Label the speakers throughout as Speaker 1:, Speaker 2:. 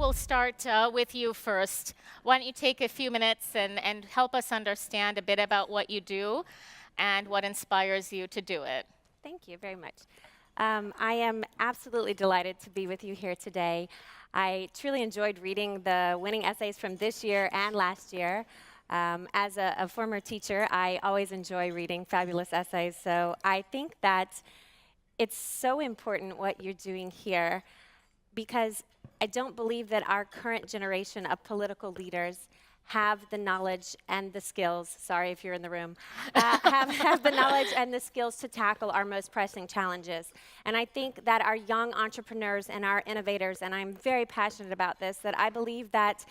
Speaker 1: we'll start with you first. Why don't you take a few minutes and help us understand a bit about what you do and what inspires you to do it.
Speaker 2: Thank you very much. I am absolutely delighted to be with you here today. I truly enjoyed reading the winning essays from this year and last year. As a former teacher, I always enjoy reading fabulous essays, so I think that it's so important what you're doing here, because I don't believe that our current generation of political leaders have the knowledge and the skills, sorry if you're in the room, have the knowledge and the skills to tackle our most pressing challenges. And I think that our young entrepreneurs and our innovators, and I'm very passionate about this, that I believe that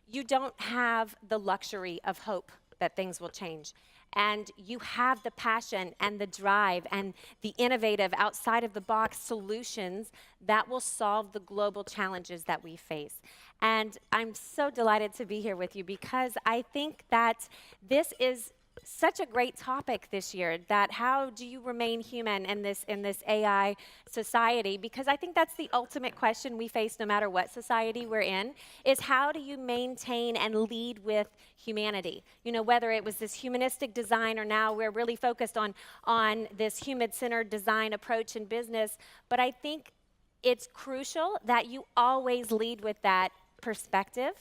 Speaker 2: you don't have the luxury of hope that things will change. And you have the passion and the drive and the innovative, outside-of-the-box solutions that will solve the global challenges that we face. And I'm so delighted to be here with you because I think that this is such a great topic this year, that how do you remain human in this AI society? Because I think that's the ultimate question we face no matter what society we're in, is how do you maintain and lead with humanity? You know, whether it was this humanistic design or now we're really focused on this human-centered design approach in business, but I think it's crucial that you always lead with that perspective.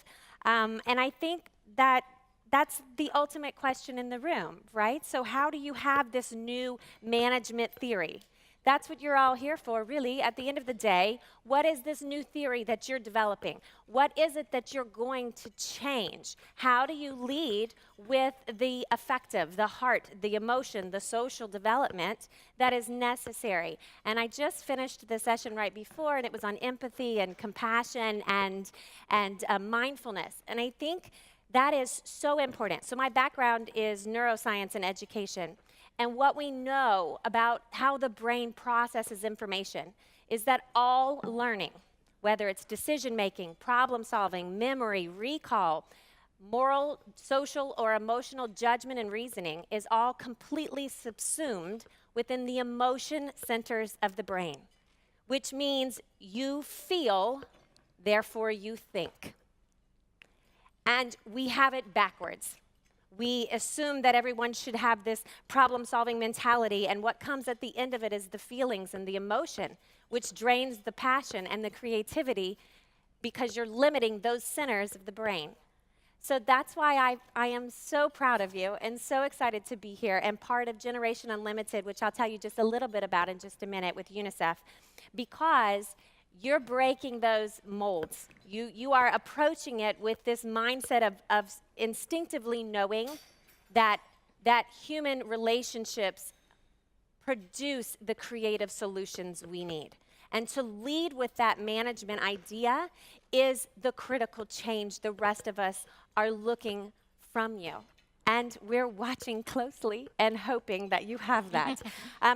Speaker 2: And I think that that's the ultimate question in the room, right? So how do you have this new management theory? That's what you're all here for, really. At the end of the day, what is this new theory that you're developing? What is it that you're going to change? How do you lead with the affective, the heart, the emotion, the social development that is necessary? And I just finished the session right before, and it was on empathy and compassion and mindfulness. And I think that is so important. So my background is neuroscience and education. And what we know about how the brain processes information is that all learning, whether it's decision-making, problem-solving, memory, recall, moral, social, or emotional judgment and reasoning, is all completely subsumed within the emotion centers of the brain, which means you feel, therefore you think. And we have it backwards. We assume that everyone should have this problem-solving mentality, and what comes at the end of it is the feelings and the emotion, which drains the passion and the creativity because you're limiting those centers of the brain. So that's why I am so proud of you and so excited to be here and part of Generation Unlimited, which I'll tell you just a little bit about in just a minute with UNICEF, because you're breaking those molds. You are approaching it with this mindset of instinctively knowing that human relationships produce the creative solutions we need. And to lead with that management idea is the critical change the rest of us are looking from you. And we're watching closely and hoping that you have that.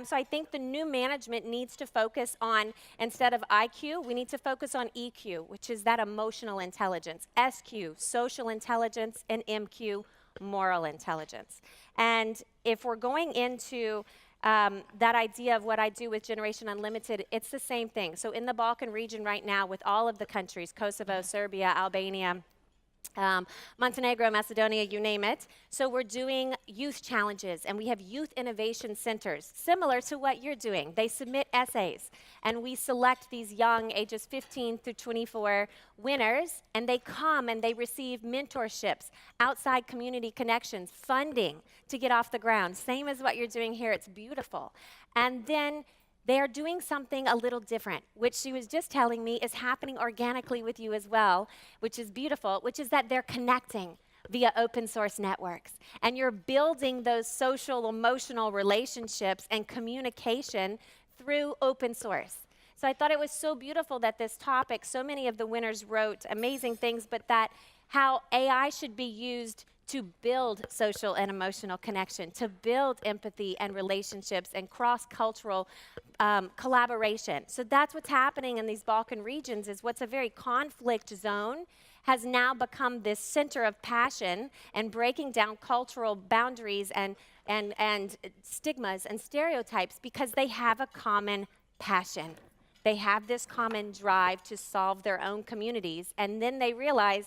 Speaker 2: So I think the new management needs to focus on, instead of IQ, we need to focus on EQ, which is that emotional intelligence, SQ, social intelligence, and MQ, moral intelligence. And if we're going into that idea of what I do with Generation Unlimited, it's the same thing. So in the Balkan region right now, with all of the countries, Kosovo, Serbia, Albania, Montenegro, Macedonia, you name it. So we're doing youth challenges, and we have youth innovation centers, similar to what you're doing. They submit essays, and we select these young, ages 15 through 24 winners, and they come and they receive mentorships, outside community connections, funding to get off the ground. Same as what you're doing here. It's beautiful. And then they are doing something a little different, which she was just telling me is happening organically with you as well, which is beautiful, which is that they're connecting via open source networks. And you're building those social, emotional relationships and communication through open source. So I thought it was so beautiful that this topic, so many of the winners wrote amazing things, but that how AI should be used to build social and emotional connection, to build empathy and relationships and cross-cultural collaboration. So that's what's happening in these Balkan regions, is what's a very conflict zone has now become this center of passion and breaking down cultural boundaries and stigmas and stereotypes because they have a common passion. They have this common drive to solve their own communities, and then they realize,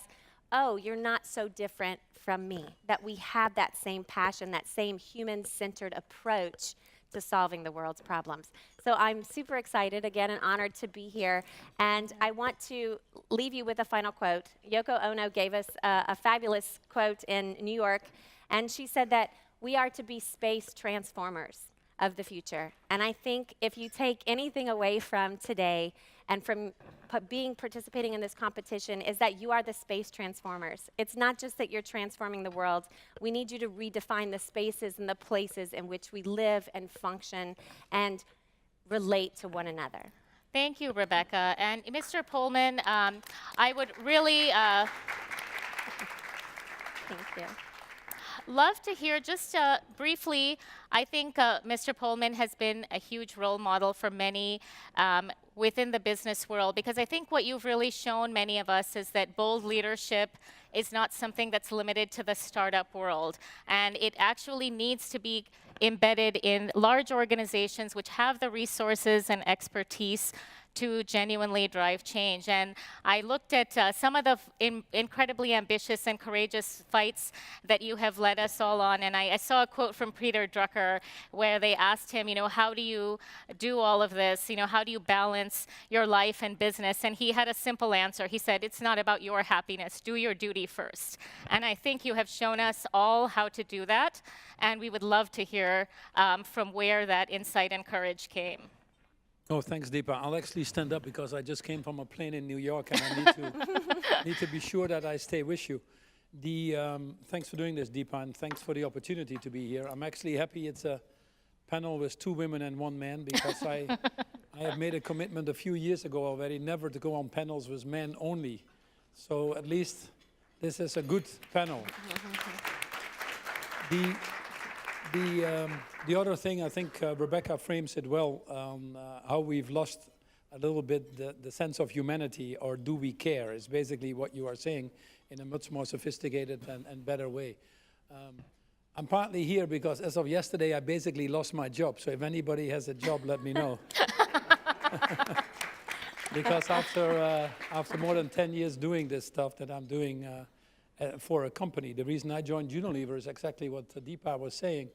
Speaker 2: oh, you're not so different from me, that we have that same passion, that same human-centered approach to solving the world's problems. So I'm super excited, again, and honored to be here. And I want to leave you with a final quote. Yoko Ono gave us a fabulous quote in New York, and she said that we are to be space transformers of the future. And I think if you take anything away from today and from participating in this competition, is that you are the space transformers. It's not just that you're transforming the world. We need you to redefine the spaces and the places in which we live and function and relate to one another.
Speaker 1: Thank you, Rebekah. And Mr. Polman, I would really
Speaker 2: Thank you.
Speaker 1: love to hear just briefly. I think Mr. Polman has been a huge role model for many within the business world, because I think what you've really shown many of us is that bold leadership is not something that's limited to the startup world, and it actually needs to be embedded in large organizations which have the resources and expertise to genuinely drive change. And I looked at some of the incredibly ambitious and courageous fights that you have led us all on, and I saw a quote from Peter Drucker where they asked him, how do you do all of this? How do you balance your life and business? And he had a simple answer. He said, it's not about your happiness. Do your duty first. And I think you have shown us all how to do that, and we would love to hear from where that insight and courage came.
Speaker 3: Oh, thanks, Deepa. I'll actually stand up because I just came from a plane in New York, and I need to be sure that I stay with you. Thanks for doing this, Deepa, and thanks for the opportunity to be here. I'm actually happy it's a panel with 2 women and 1 man, because I have made a commitment a few years ago already never to go on panels with men only. So at least this is a good panel. The other thing, I think Rebekah frames it well, how we've lost a little bit the sense of humanity, or do we care, is basically what you are saying in a much more sophisticated and better way. I'm partly here because as of yesterday, I basically lost my job. So if anybody has a job, let me know. Because after more than 10 years doing this stuff that I'm doing for a company, the reason I joined Unilever is exactly what Deepa was saying.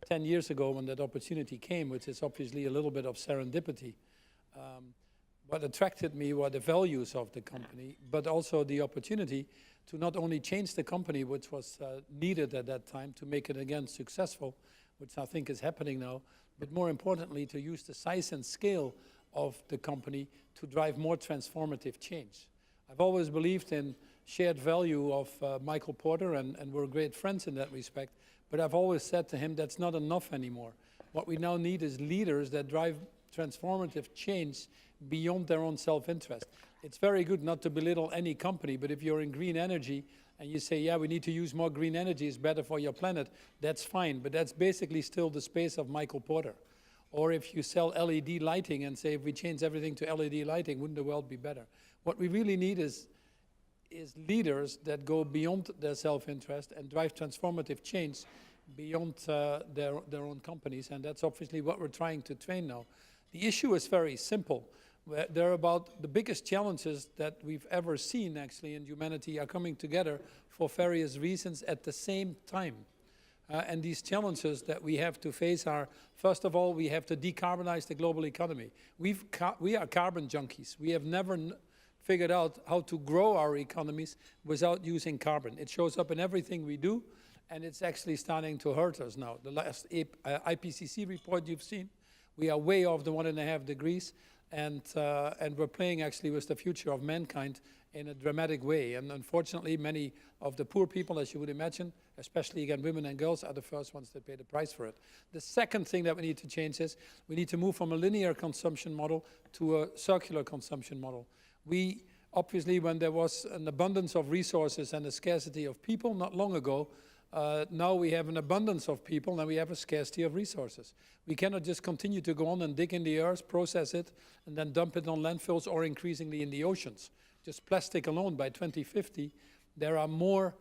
Speaker 3: 10 years ago, when that opportunity came, which is obviously a little bit of serendipity, what attracted me were the values of the company, but also the opportunity to not only change the company, which was needed at that time to make it again successful, which I think is happening now, but more importantly, to use the size and scale of the company to drive more transformative change. I've always believed in shared value of Michael Porter, and we're great friends in that respect, but I've always said to him that's not enough anymore. What we now need is leaders that drive transformative change beyond their own self-interest. It's very good not to belittle any company, but if you're in green energy and you say, yeah, we need to use more green energy, it's better for your planet, that's fine, but that's basically still the space of Michael Porter. Or if you sell LED lighting and say, if we change everything to LED lighting, wouldn't the world be better? What we really need is leaders that go beyond their self-interest and drive transformative change beyond their own companies, and that's obviously what we're trying to train now. The issue is very simple. They're about the biggest challenges that we've ever seen, actually, in humanity are coming together for various reasons at the same time. And these challenges that we have to face are, first of all, we have to decarbonize the global economy. We are carbon junkies. We have never figured out how to grow our economies without using carbon. It shows up in everything we do, and it's actually starting to hurt us now. The last IPCC report you've seen, we are way off the 1.5 degrees, and we're playing actually with the future of mankind in a dramatic way. And unfortunately, many of the poor people, as you would imagine, especially again women and girls, are the first ones that pay the price for it. The second thing that we need to change is we need to move from a linear consumption model to a circular consumption model. We, obviously, when there was an abundance of resources and a scarcity of people not long ago, now we have an abundance of people and we have a scarcity of resources. We cannot just continue to go on and dig in the earth, process it, and then dump it on landfills or increasingly in the oceans. Just plastic alone, by 2050, there's more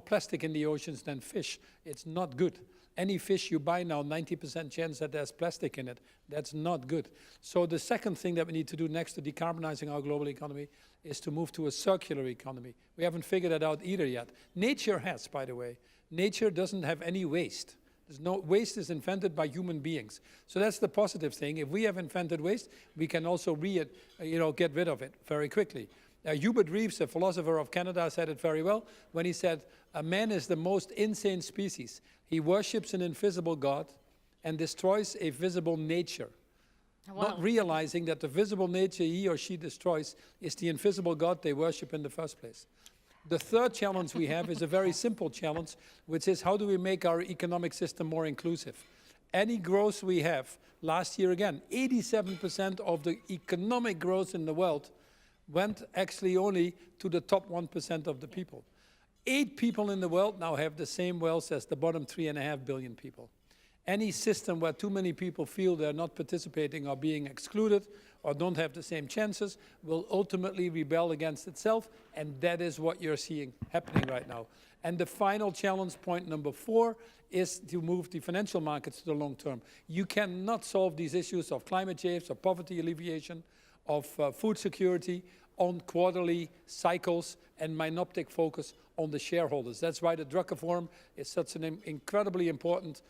Speaker 3: plastic in the oceans than fish. It's not good. Any fish you buy now, 90% chance that there's plastic in it. That's not good. So the second thing that we need to do next to decarbonizing our global economy is to move to a circular economy. We haven't figured that out either yet. Nature has, by the way. Nature doesn't have any waste. There's no waste is invented by human beings. So that's the positive thing. If we have invented waste, we can also get rid of it very quickly. Hubert Reeves, a philosopher of Canada, said it very well when he said, "A man is the most insane species. He worships an invisible God and destroys a visible nature."
Speaker 1: Wow.
Speaker 3: Not realizing that the visible nature he or she destroys is the invisible God they worship in the first place. The third challenge we have is a very simple challenge, which is how do we make our economic system more inclusive? Any growth we have, last year again, 87% of the economic growth in the world went actually only to the top 1% of the people. 8 people in the world now have the same wealth as the bottom 3.5 billion people. Any system where too many people feel they're not participating or being excluded or don't have the same chances will ultimately rebel against itself, and that is what you're seeing happening right now. And the final challenge, point number 4, is to move the financial markets to the long term. You cannot solve these issues of climate change, of poverty alleviation, of food security on quarterly cycles and myopic focus on the shareholders. That's why the Drucker Forum is such an incredibly important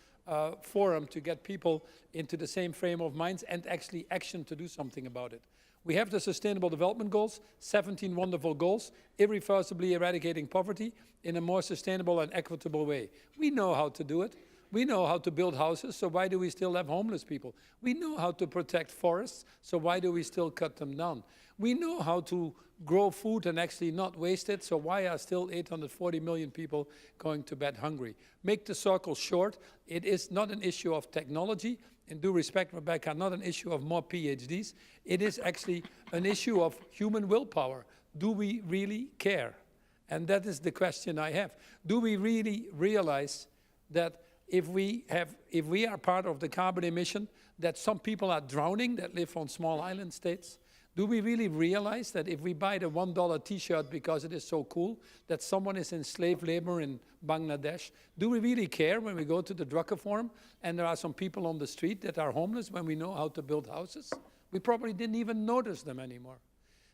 Speaker 3: forum to get people into the same frame of minds and actually action to do something about it. We have the Sustainable Development Goals, 17 wonderful goals, irreversibly eradicating poverty in a more sustainable and equitable way. We know how to do it. We know how to build houses, so why do we still have homeless people? We know how to protect forests, so why do we still cut them down? We know how to grow food and actually not waste it, so why are still 840 million people going to bed hungry? Make the circle short. It is not an issue of technology. In due respect, Rebekah, not an issue of more PhDs. It is actually an issue of human willpower. Do we really care? And that is the question I have. Do we really realize that if we are part of the carbon emission, that some people are drowning that live on small island states? Do we really realize that if we buy the $1 t-shirt because it is so cool, that someone is in slave labor in Bangladesh? Do we really care when we go to the Drucker Forum and there are some people on the street that are homeless when we know how to build houses? We probably didn't even notice them anymore.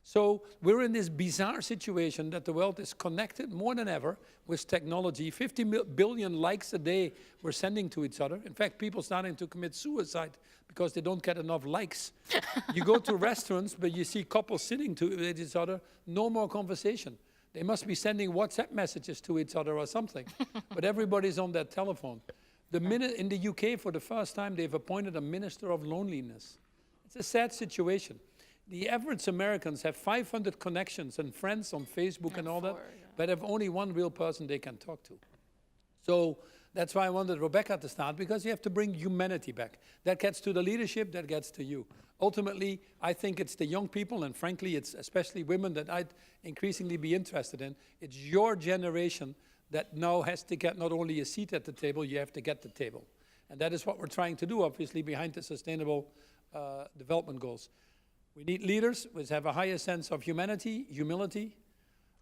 Speaker 3: So we're in this bizarre situation that the world is connected more than ever with technology. 50 billion likes a day we're sending to each other. In fact, people starting to commit suicide because they don't get enough likes. You go to restaurants, but you see couples sitting with each other, no more conversation. They must be sending WhatsApp messages to each other or something. But everybody's on their telephone. In the UK, for the first time, they've appointed a minister of loneliness. It's a sad situation. The average Americans have 500 connections and friends on Facebook and all that, but have only one real person they can talk to. So that's why I wanted Rebekah to start, because you have to bring humanity back. That gets to the leadership, that gets to you. Ultimately, I think it's the young people, and frankly, it's especially women that I'd increasingly be interested in. It's your generation that now has to get not only a seat at the table, you have to get the table. And that is what we're trying to do, obviously, behind the Sustainable Development Goals. We need leaders which have a higher sense of humanity, humility,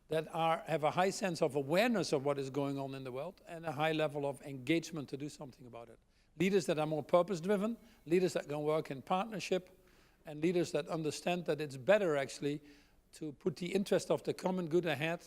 Speaker 3: that have a high sense of awareness of what is going on in the world, and a high level of engagement to do something about it. Leaders that are more purpose-driven, leaders that can work in partnership, and leaders that understand that it's better actually to put the interest of the common good ahead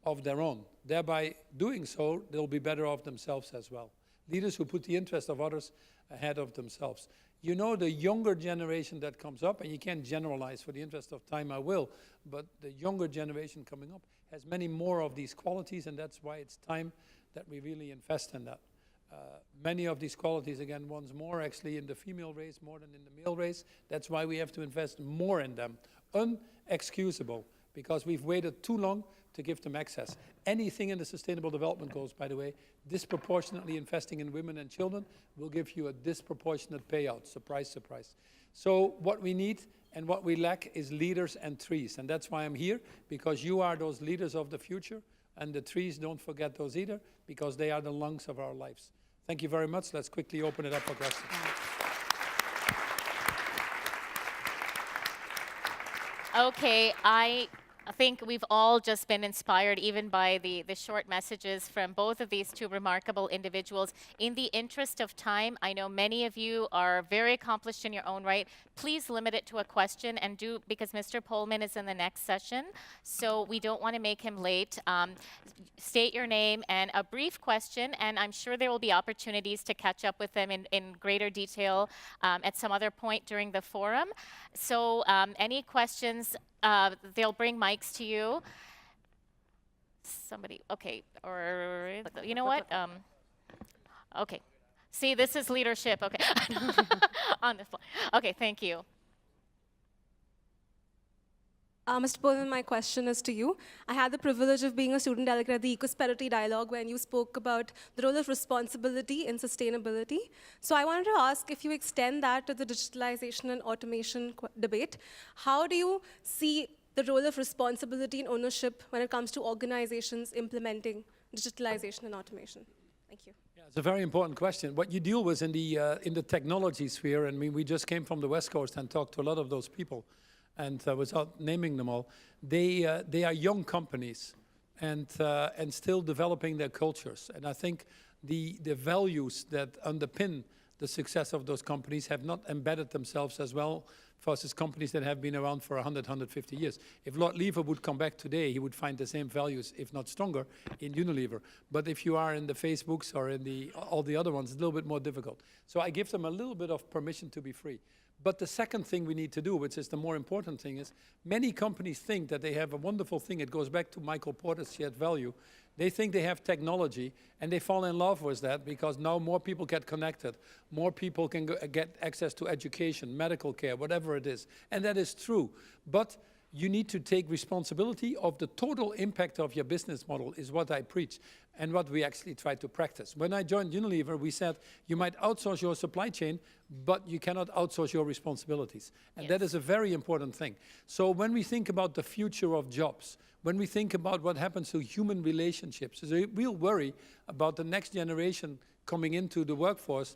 Speaker 3: of their own. Thereby doing so, they'll be better off themselves as well. Leaders who put the interest of others ahead of themselves. You know, the younger generation that comes up, and you can't generalize, for the interest of time I will, but the younger generation coming up has many more of these qualities, and that's why it's time that we really invest in that. Many of these qualities, again, once more actually in the female race more than in the male race. That's why we have to invest more in them. Unexcusable, because we've waited too long to give them access. Anything in the Sustainable Development Goals, by the way, disproportionately investing in women and children will give you a disproportionate payout. Surprise, surprise. So what we need and what we lack is leaders and trees. And that's why I'm here, because you are those leaders of the future. And the trees, don't forget those either, because they are the lungs of our lives. Thank you very much. Let's quickly open it up for questions.
Speaker 1: Okay, I I think we've all just been inspired even by the short messages from both of these two remarkable individuals. In the interest of time, I know many of you are very accomplished in your own right. Please limit it to a question and do, because Mr. Polman is in the next session, so we don't want to make him late. State your name and a brief question, and I'm sure there will be opportunities to catch up with them in greater detail at some other point during the forum. So any questions? They'll bring mics to you. Somebody, okay, or you know what? Okay. See, this is leadership. Okay, on the fly. Okay, thank you.
Speaker 4: Mr. Polman, my question is to you. I had the privilege of being a student delegate at the Ecosperity Dialogue when you spoke about the role of responsibility in sustainability. So I wanted to ask, if you extend that to the digitalization and automation debate, how do you see the role of responsibility and ownership when it comes to organizations implementing digitalization and automation? Thank you.
Speaker 3: Yeah, it's a very important question. What you deal with in the technology sphere, and we just came from the West Coast and talked to a lot of those people, and without naming them all, they are young companies and still developing their cultures. And I think the values that underpin the success of those companies have not embedded themselves as well versus companies that have been around for 100, 150 years. If Lord Lever would come back today, he would find the same values, if not stronger, in Unilever. But if you are in the Facebooks or in all the other ones, it's a little bit more difficult. So I give them a little bit of permission to be free. But the second thing we need to do, which is the more important thing, is many companies think that they have a wonderful thing. It goes back to Michael Porter's shared value. They think they have technology, and they fall in love with that because now more people get connected. More people can get access to education, medical care, whatever it is. And that is true. But you need to take responsibility of the total impact of your business model is what I preach and what we actually try to practice. When I joined Unilever, we said you might outsource your supply chain, but you cannot outsource your responsibilities. And that is a very important thing. So when we think about the future of jobs, when we think about what happens to human relationships, there's a real worry about the next generation coming into the workforce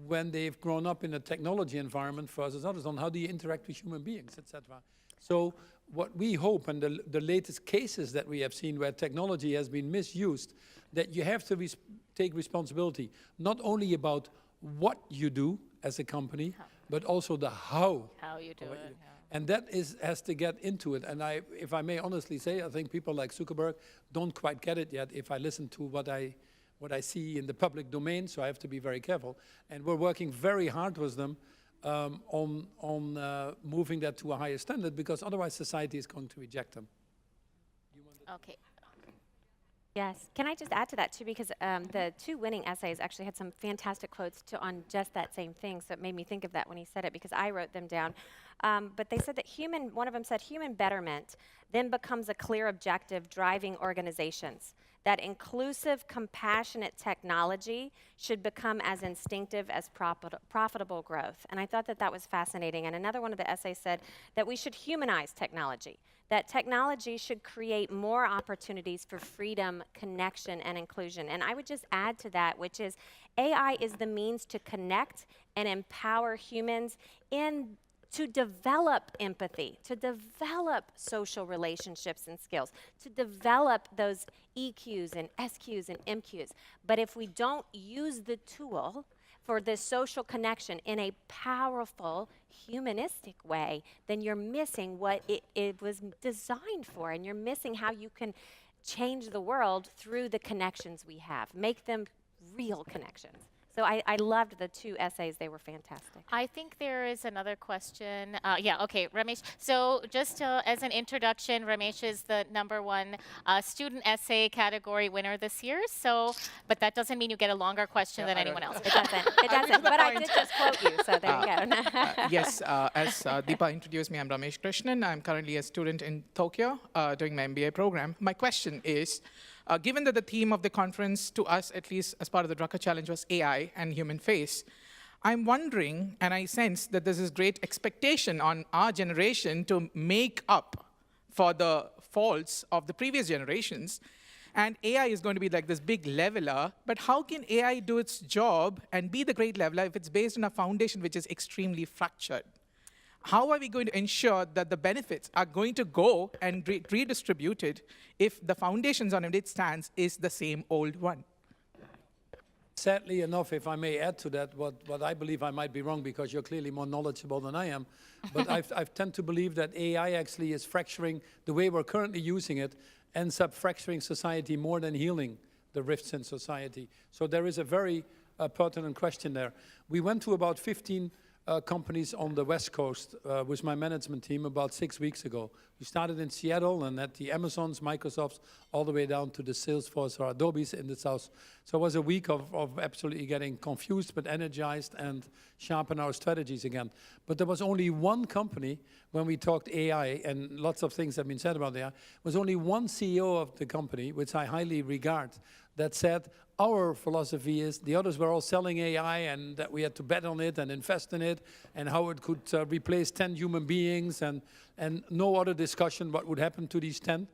Speaker 3: when they've grown up in a technology environment versus others on how do you interact with human beings, etc. So what we hope, and the latest cases that we have seen where technology has been misused, that you have to take responsibility, not only about what you do as a company, but also the how.
Speaker 1: How you do it. Yeah.
Speaker 3: And that has to get into it. And if I may honestly say, I think people like Zuckerberg don't quite get it yet if I listen to what I see in the public domain, so I have to be very careful. And we're working very hard with them on moving that to a higher standard, because otherwise society is going to reject them.
Speaker 1: Okay.
Speaker 2: Yes. Can I just add to that, too? Because the two winning essays actually had some fantastic quotes on just that same thing. So it made me think of that when he said it, because I wrote them down. But they said that one of them said, human betterment then becomes a clear objective driving organizations. That inclusive, compassionate technology should become as instinctive as profitable growth. And I thought that that was fascinating. And another one of the essays said that we should humanize technology, that technology should create more opportunities for freedom, connection, and inclusion. And I would just add to that, which is AI is the means to connect and empower humans to develop empathy, to develop social relationships and skills, to develop those EQs and SQs and MQs. But if we don't use the tool for this social connection in a powerful, humanistic way, then you're missing what it was designed for, and you're missing how you can change the world through the connections we have, make them real connections. So I loved the two essays. They were fantastic.
Speaker 1: I think there is another question. Yeah, okay, Ramesh. So just as an introduction, Ramesh is the #1 student essay category winner this year. So, but that doesn't mean you get a longer question than anyone else.
Speaker 2: It doesn't. It doesn't. But I did just quote you, so there you go.
Speaker 5: Yes, as Deepa introduced me, I'm Ramesh Krishnan. I'm currently a student in Tokyo doing my MBA program. My question is, given that the theme of the conference, to us at least as part of the Drucker Challenge, was AI and human face, I'm wondering, and I sense that there's this great expectation on our generation to make up for the faults of the previous generations. And AI is going to be like this big leveler, but how can AI do its job and be the great leveler if it's based on a foundation which is extremely fractured? How are we going to ensure that the benefits are going to go and redistributed if the foundations on which it stands is the same old one?
Speaker 3: Sadly enough, if I may add to that, what I believe, I might be wrong because you're clearly more knowledgeable than I am, but I tend to believe that AI actually is fracturing the way we're currently using it, ends up fracturing society more than healing the rifts in society. So there is a very pertinent question there. We went to about 15 companies on the West Coast with my management team about 6 weeks ago. We started in Seattle and at the Amazons, Microsofts, all the way down to the Salesforce or Adobes in the South. So it was a week of absolutely getting confused but energized and sharpen our strategies again. But there was only one company when we talked AI, and lots of things have been said about AI, was only one CEO of the company, which I highly regard, that said, our philosophy is the others were all selling AI and that we had to bet on it and invest in it and how it could replace 10 human beings and no other discussion what would happen to these 10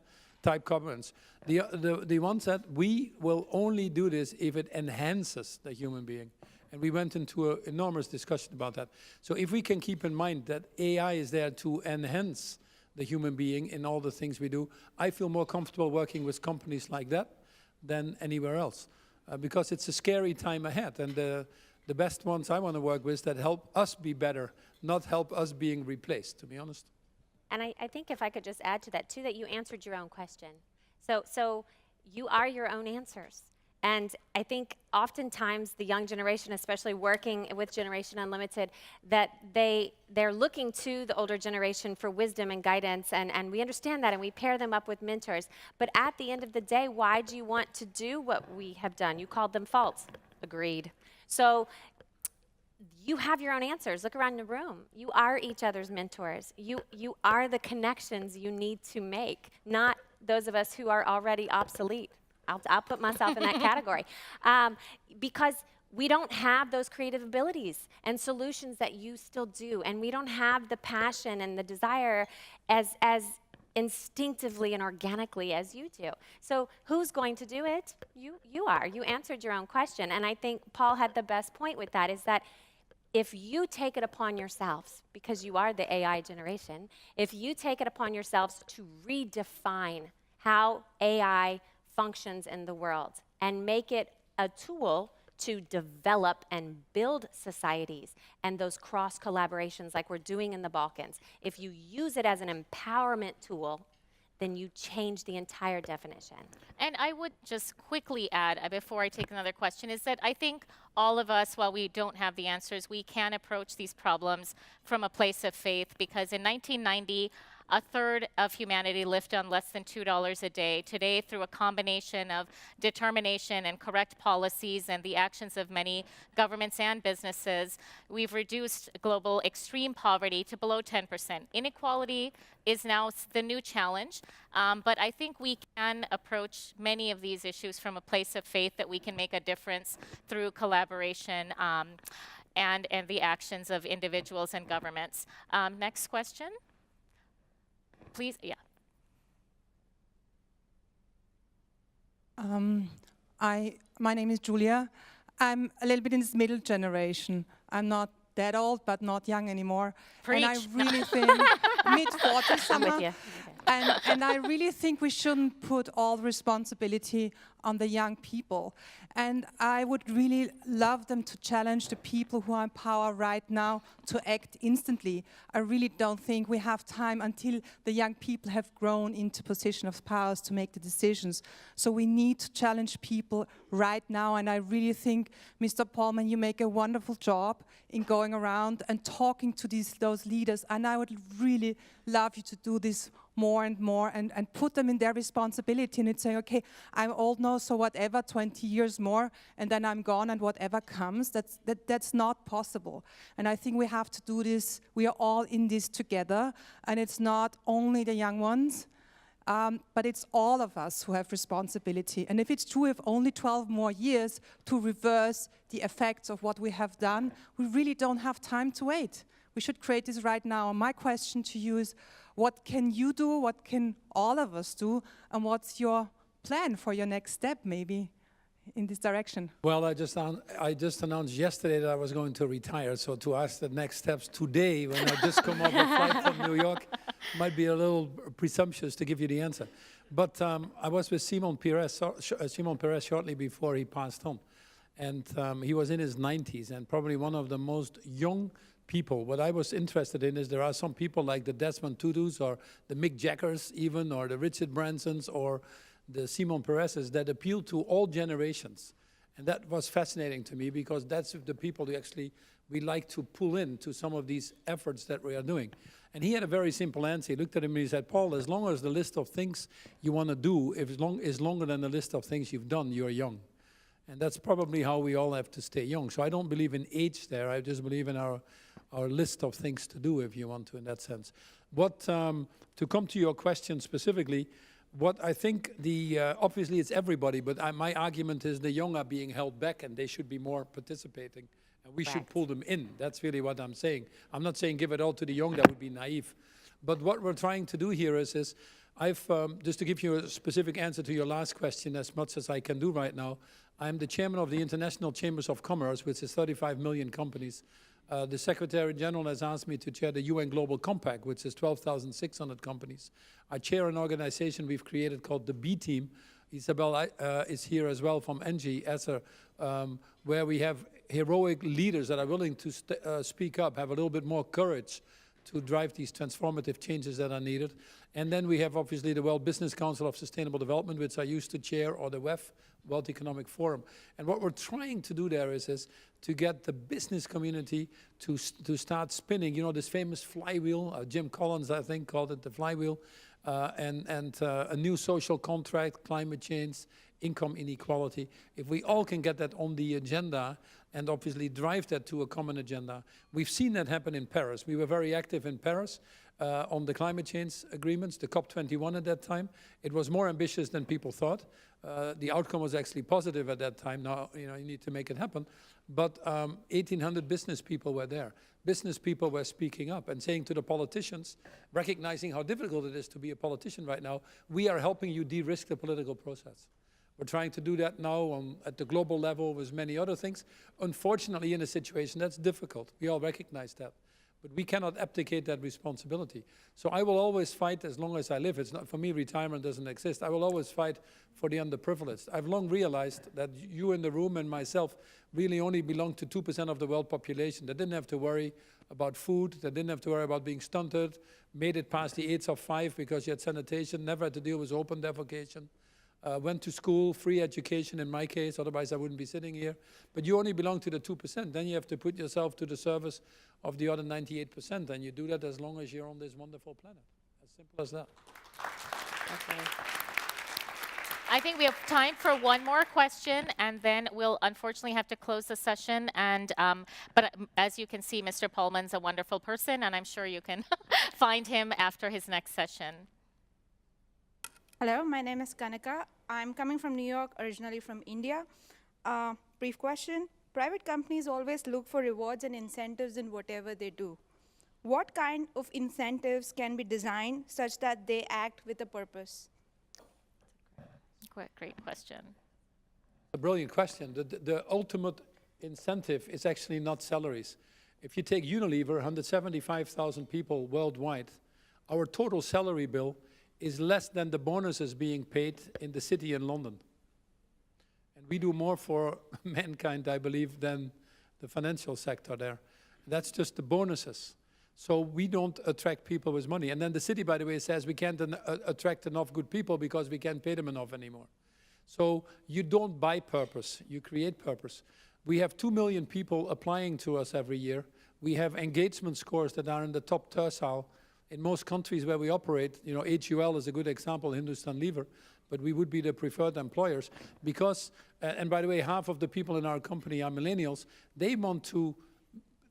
Speaker 3: type governments. The one said, we will only do this if it enhances the human being. And we went into an enormous discussion about that. So if we can keep in mind that AI is there to enhance the human being in all the things we do, I feel more comfortable working with companies like that than anywhere else. Because it's a scary time ahead, and the best ones I want to work with that help us be better, not help us being replaced, to be honest.
Speaker 2: And I think if I could just add to that, too, that you answered your own question. So you are your own answers. And I think oftentimes the young generation, especially working with Generation Unlimited, that they're looking to the older generation for wisdom and guidance, and we understand that, and we pair them up with mentors. But at the end of the day, why do you want to do what we have done? You called them faults. Agreed. So you have your own answers. Look around the room. You are each other's mentors. You are the connections you need to make, not those of us who are already obsolete. I'll put myself in that category. Because we don't have those creative abilities and solutions that you still do, and we don't have the passion and the desire as instinctively and organically as you do. So who's going to do it? You are. You answered your own question, and I think Paul had the best point with that, is that if you take it upon yourselves, because you are the AI generation, if you take it upon yourselves to redefine how AI functions in the world and make it a tool to develop and build societies and those cross collaborations like we're doing in the Balkans, if you use it as an empowerment tool, then you change the entire definition.
Speaker 1: And I would just quickly add, before I take another question, is that I think all of us, while we don't have the answers, we can approach these problems from a place of faith, because in 1990, a third of humanity lived on less than $2 a day. Today, through a combination of determination and correct policies and the actions of many governments and businesses, we've reduced global extreme poverty to below 10%. Inequality is now the new challenge, but I think we can approach many of these issues from a place of faith that we can make a difference through collaboration and the actions of individuals and governments. Next question. Please, yeah.
Speaker 6: My name is Julia. I'm a little bit in this middle generation. I'm not that old, but not young anymore.
Speaker 1: Preach.
Speaker 6: And I really think mid-40s somehow. And I really think we shouldn't put all responsibility on the young people. And I would really love them to challenge the people who are in power right now to act instantly. I really don't think we have time until the young people have grown into position of powers to make the decisions. So we need to challenge people right now. And I really think, Mr. Polman, you make a wonderful job in going around and talking to those leaders. And I would really love you to do this more and more, and put them in their responsibility, and it's saying, okay, I'm old now, so whatever, 20 years more, and then I'm gone, and whatever comes, that's not possible. And I think we have to do this, we are all in this together, and it's not only the young ones, but it's all of us who have responsibility. And if it's true, we have only 12 more years to reverse the effects of what we have done, we really don't have time to wait. We should create this right now. And my question to you is, what can you do? What can all of us do? And what's your plan for your next step, maybe? in this direction?
Speaker 3: Well, I just announced yesterday that I was going to retire. So to ask the next steps today, when I just come off a flight from New York, might be a little presumptuous to give you the answer. But I was with Simon Perez shortly before he passed on. And he was in his 90s and probably one of the most young people. What I was interested in is there are some people like the Desmond Tudus or the Mick Jaggers even, or the Richard Bransons or the Simon Perez's that appeal to all generations. And that was fascinating to me because that's the people who actually we like to pull in to some of these efforts that we are doing. And he had a very simple answer. He looked at him and he said, Paul, as long as the list of things you want to do is longer than the list of things you've done, you're young. And that's probably how we all have to stay young. So I don't believe in age there. I just believe in our list of things to do, if you want to, in that sense. What, to come to your question specifically, what I think obviously it's everybody, but my argument is the young are being held back and they should be more participating. And we should pull them in. That's really what I'm saying. I'm not saying give it all to the young, that would be naive. But what we're trying to do here is just to give you a specific answer to your last question as much as I can do right now, I'm the chairman of the International Chambers of Commerce, which is 35 million companies. The Secretary General has asked me to chair the UN Global Compact, which is 12,600 companies. I chair an organization we've created called the B Team. Isabel is here as well from NG, where we have heroic leaders that are willing to speak up, have a little bit more courage to drive these transformative changes that are needed. And then we have obviously the World Business Council of Sustainable Development, which I used to chair, or the WEF, World Economic Forum. And what we're trying to do there is to get the business community to start spinning, you know, this famous flywheel, Jim Collins, I think, called it the flywheel, and a new social contract, climate change, income inequality. If we all can get that on the agenda and obviously drive that to a common agenda. We've seen that happen in Paris. We were very active in Paris on the climate change agreements, the COP21 at that time. It was more ambitious than people thought. The outcome was actually positive at that time. Now, you know, you need to make it happen. But 1,800 business people were there. Business people were speaking up and saying to the politicians, recognizing how difficult it is to be a politician right now, we are helping you de-risk the political process. We're trying to do that now at the global level with many other things. Unfortunately, in a situation that's difficult. We all recognize that. But we cannot abdicate that responsibility. So I will always fight as long as I live. It's not, for me, retirement doesn't exist. I will always fight for the underprivileged. I've long realized that you in the room and myself really only belong to 2% of the world population. They didn't have to worry about food. They didn't have to worry about being stunted, made it past the age of 5 because you had sanitation, never had to deal with open defecation. Went to school, free education in my case, otherwise I wouldn't be sitting here. But you only belong to the 2%. Then you have to put yourself to the service of the other 98%. And you do that as long as you're on this wonderful planet. As simple as that.
Speaker 1: Okay. I think we have time for one more question, and then we'll unfortunately have to close the session. And but as you can see, Mr. Polman's a wonderful person, and I'm sure you can find him after his next session.
Speaker 7: Hello, my name is Kanika. I'm coming from New York, originally from India. Brief question. Private companies always look for rewards and incentives in whatever they do. What kind of incentives can be designed such that they act with a purpose?
Speaker 1: Great question.
Speaker 3: A brilliant question. The ultimate incentive is actually not salaries. If you take Unilever, 175,000 people worldwide, our total salary bill is less than the bonuses being paid in the city in London. And we do more for mankind, I believe, than the financial sector there. That's just the bonuses. So we don't attract people with money. And then the city, by the way, says we can't attract enough good people because we can't pay them enough anymore. So you don't buy purpose, you create purpose. We have 2 million people applying to us every year. We have engagement scores that are in the top tercile. In most countries where we operate, you know, HUL is a good example, Hindustan Lever, but we would be the preferred employers because, and by the way, half of the people in our company are millennials. They want to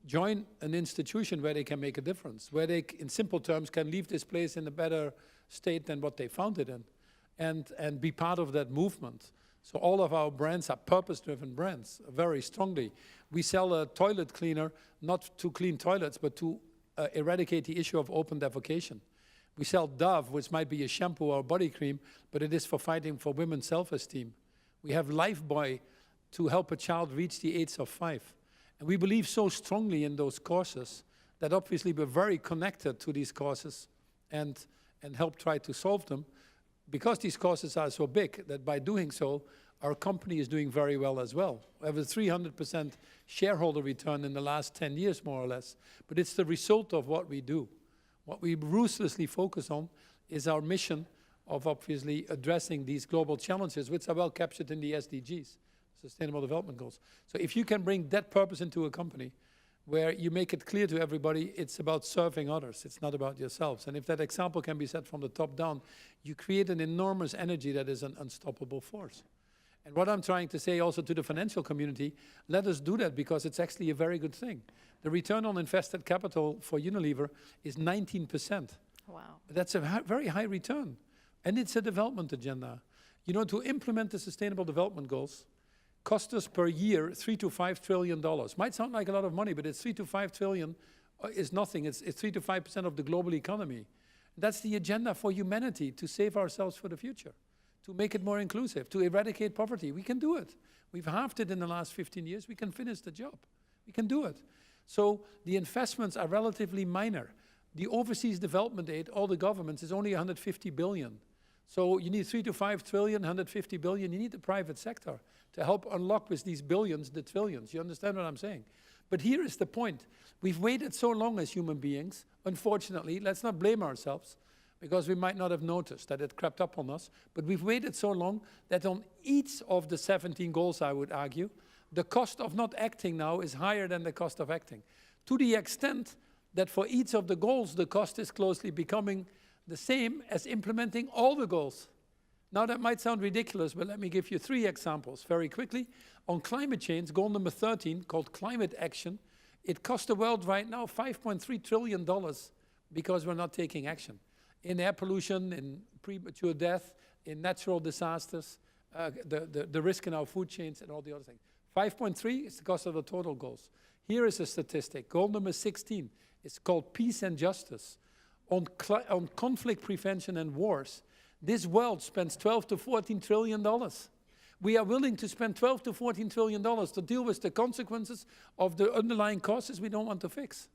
Speaker 3: join an institution where they can make a difference, where they, in simple terms, can leave this place in a better state than what they found it in, and be part of that movement. So all of our brands are purpose-driven brands, very strongly. We sell a toilet cleaner, not to clean toilets, but to eradicate the issue of open defecation. We sell Dove, which might be a shampoo or body cream, but it is for fighting for women's self-esteem. We have Lifebuoy to help a child reach the age of 5. And we believe so strongly in those causes that obviously we're very connected to these causes and help try to solve them, because these causes are so big that by doing so, our company is doing very well as well. We have a 300% shareholder return in the last 10 years, more or less. But it's the result of what we do. What we ruthlessly focus on is our mission of obviously addressing these global challenges, which are well captured in the SDGs, Sustainable Development Goals. So if you can bring that purpose into a company where you make it clear to everybody it's about serving others, it's not about yourselves. And if that example can be set from the top down, you create an enormous energy that is an unstoppable force. And what I'm trying to say also to the financial community, let us do that, because it's actually a very good thing. The return on invested capital for Unilever is 19%.
Speaker 1: Wow.
Speaker 3: That's a very high return. And it's a development agenda. You know, to implement the Sustainable Development Goals cost us per year $3 to $5 trillion. Might sound like a lot of money, but it's 3 to 5 trillion is nothing. It's 3 to 5% of the global economy. That's the agenda for humanity, to save ourselves for the future, to make it more inclusive, to eradicate poverty. We can do it. We've halved it in the last 15 years. We can finish the job. We can do it. So the investments are relatively minor. The overseas development aid, all the governments, is only 150 billion. So you need 3 to 5 trillion, 150 billion. You need the private sector to help unlock with these billions the trillions. You understand what I'm saying? But here is the point. We've waited so long as human beings. Unfortunately, let's not blame ourselves, because we might not have noticed that it crept up on us. But we've waited so long that on each of the 17 goals, I would argue, the cost of not acting now is higher than the cost of acting, to the extent that for each of the goals, the cost is closely becoming the same as implementing all the goals. Now, that might sound ridiculous, but let me give you 3 examples very quickly. On climate change, goal number 13, called climate action, it costs the world right now $5.3 trillion because we're not taking action. In air pollution, in premature death, in natural disasters, the risk in our food chains, and all the other things. 5.3 is the cost of the total goals. Here is a statistic. Goal number 16 is called peace and justice. On conflict prevention and wars, this world spends $12 to $14 trillion. We are willing to spend $12 to $14 trillion to deal with the consequences of the underlying causes we don't want to fix.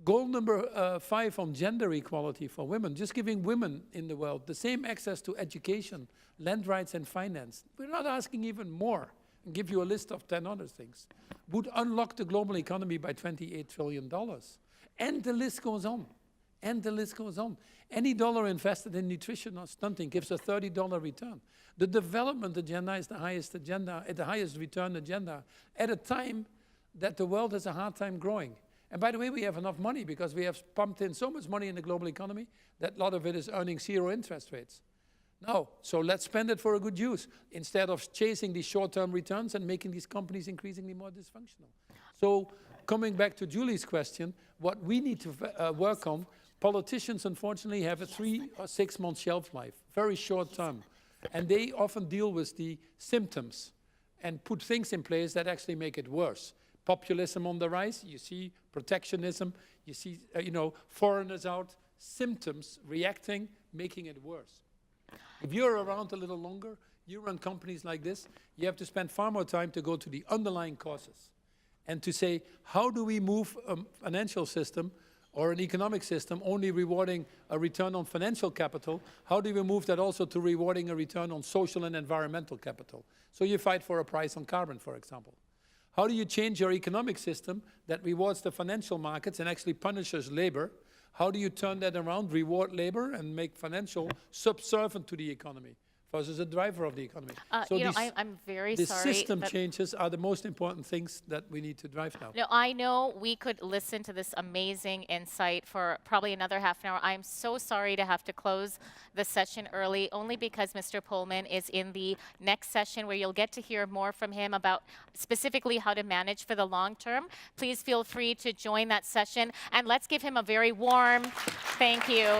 Speaker 3: Goal number 5 on gender equality for women, just giving women in the world the same access to education, land rights, and finance. We're not asking even more, and give you a list of 10 other things, would unlock the global economy by $28 trillion. And the list goes on. And the list goes on. Any dollar invested in nutrition or stunting gives a $30 return. The development agenda is the highest agenda, the highest return agenda, at a time that the world has a hard time growing. And by the way, we have enough money because we have pumped in so much money in the global economy that a lot of it is earning 0 interest rates. No, so let's spend it for a good use instead of chasing these short-term returns and making these companies increasingly more dysfunctional. So coming back to Julie's question, what we need to work on, politicians unfortunately have a 3 or 6 month shelf life, very short term. And they often deal with the symptoms and put things in place that actually make it worse. Populism on the rise, you see protectionism, you see foreigners out, symptoms reacting, making it worse. If you're around a little longer, you run companies like this, you have to spend far more time to go to the underlying causes and to say, how do we move a financial system or an economic system only rewarding a return on financial capital? How do we move that also to rewarding a return on social and environmental capital? So you fight for a price on carbon, for example. How do you change your economic system that rewards the financial markets and actually punishes labor? How do you turn that around, reward labor, and make financial subservient to the economy versus a driver of the economy? So
Speaker 1: I'm very
Speaker 3: the
Speaker 1: sorry.
Speaker 3: system changes are the most important things that we need to drive now.
Speaker 1: No, I know we could listen to this amazing insight for probably another half an hour. I'm so sorry to have to close the session early, only because Mr. Polman is in the next session where you'll get to hear more from him about specifically how to manage for the long term. Please feel free to join that session, and let's give him a very warm thank you.